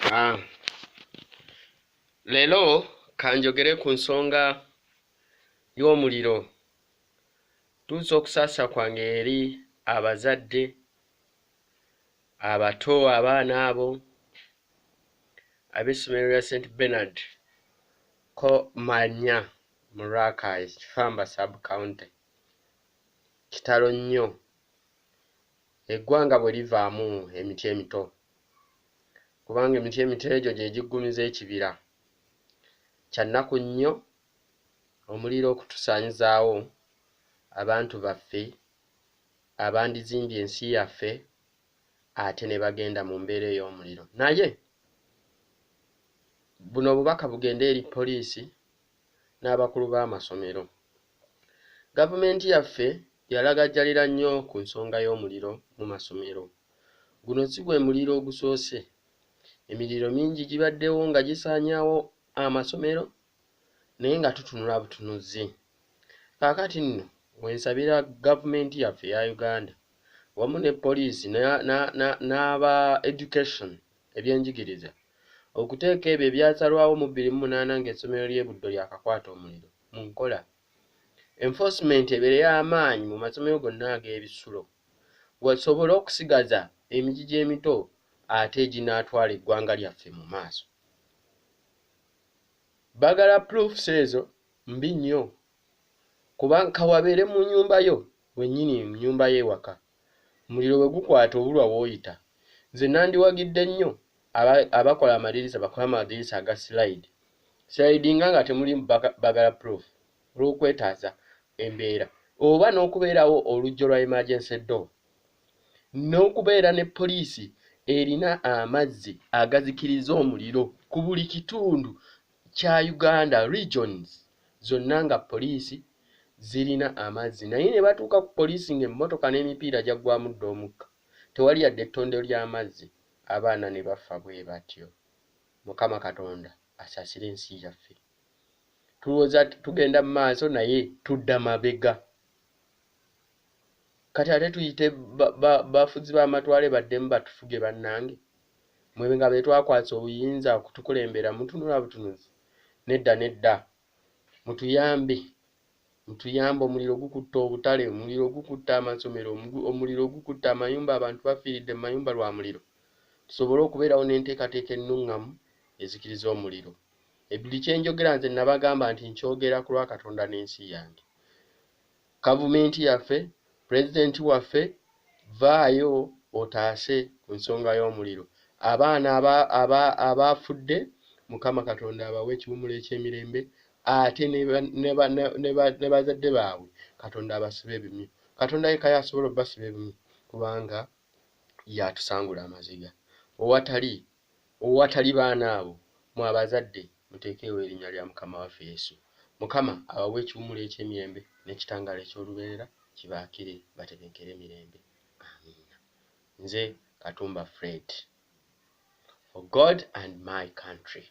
Ah. Lelo kanjogere ku nsonga y'omuliro. Tuza okusaasa kwange eri abazadde, abato, abaana abo ab'essomero lya St. Bernard ko Manya mu Rakai, Kifamba sub-county. Kitalo nnyo. Eggwanga bwe livaamu emiti emito. Kubanga emiti emito egyo gye giggumiza ekibira. Kya nnaku nnyo omuliro okutusaanyizaawo abantu baffe abandizimbye ensi yaffe ate ne bagenda mu mbeera ey'omuliro. Naye buno obubaka bugenda eri poliisi n'abakulu b'amasomero. Gavumenti yaffe yalagajjalira nnyo ku nsonga y'omuliro mu masomero. Guno si gwe muliro ogusoose. Emiriro mingi gibaddewo nga gisaanyaawo amasomero naye nga tutunula butunuzi. Kaakati nno wensabira gavumenti yaffe eya Uganda wamu ne poliisi n'aba education ebyenjigiriza okuteeka ebyo ebyasalwawo mu 2008 ng'essomero ly'e Buddo lyakakwata omuliro mu nkola. Enforcement ebeere y'amaanyi mu masomero gonna ag'ebisulo wasobole okusigaza emigigi emito ate eginaatwala eggwanga lyaffe mu maaso. Bagala proofs ezo mbi nnyo kubanga kawabeere mu nnyumba yo wennyini mu nnyumba y'ewaka omuliro bwe gukwata obulwa w'oyita. Nze nandiwagidde nnyo abakola amadirisa bakola amadirisa aga slidinga nga temuli bagala proof olw'okwetaaza embeera oba n'okubeerawo oluggi lwa emergency door n'okubeera ne poliisi erina amazzi agazikiriza omuliro ku buli kitundu kya Uganda regions zonna nga poliisi zirina amazzi naye ne batuuka ku poliisi ng'emmotoka n'emipiira gyaggwamu dda omukka tewali yadde ettondo ly'amazzi abaana ne bafa bwe batyo. Mukama Katonda asaasire ensi yaffe. Tulowooza tugenda mu maaso naye tudda mabega. Kati ate tuyite bafuzi b'amatwale baddemu batufuge bannange mwe nga be twakwasa obuyinza okutukulembera mutunula butunuzi. Nedda mutuyambe omuliro gukutta obutale, omuliro gukutta amasomero, omuliro gukutta amayumba, abantu bafiiridde mu mayumba lwa muliro. Tusobole okubeerawo n'enteekateeka ennuŋŋamu ezikiriza omuliro. Buli kye njogera nze nabagamba nti nkyogera ku lwa Katonda n'ensi yange. Gavumenti yaffe, pulezidenti waffe, vaayo otaase ku nsonga y'omuliro. Abaana abaafudde Mukama Katonda abawe ekiwummulo eky'emirembe ate ne bazadde baabwe Katonda abasibe ebimyu. Katonda yekka y'asobola obbasiba ebimyu kubanga yatusangula amaziga. Owatali baana abo mu abazadde muteekeewo erinnya lya Mukama waffe Yesu. Mukama abawe ekiwummulo eky'emirembe n'ekitangaala eky'olubeerera kibaakire batebenkere emirembe. Amiina. Nze Katumba Fred. For God and my country.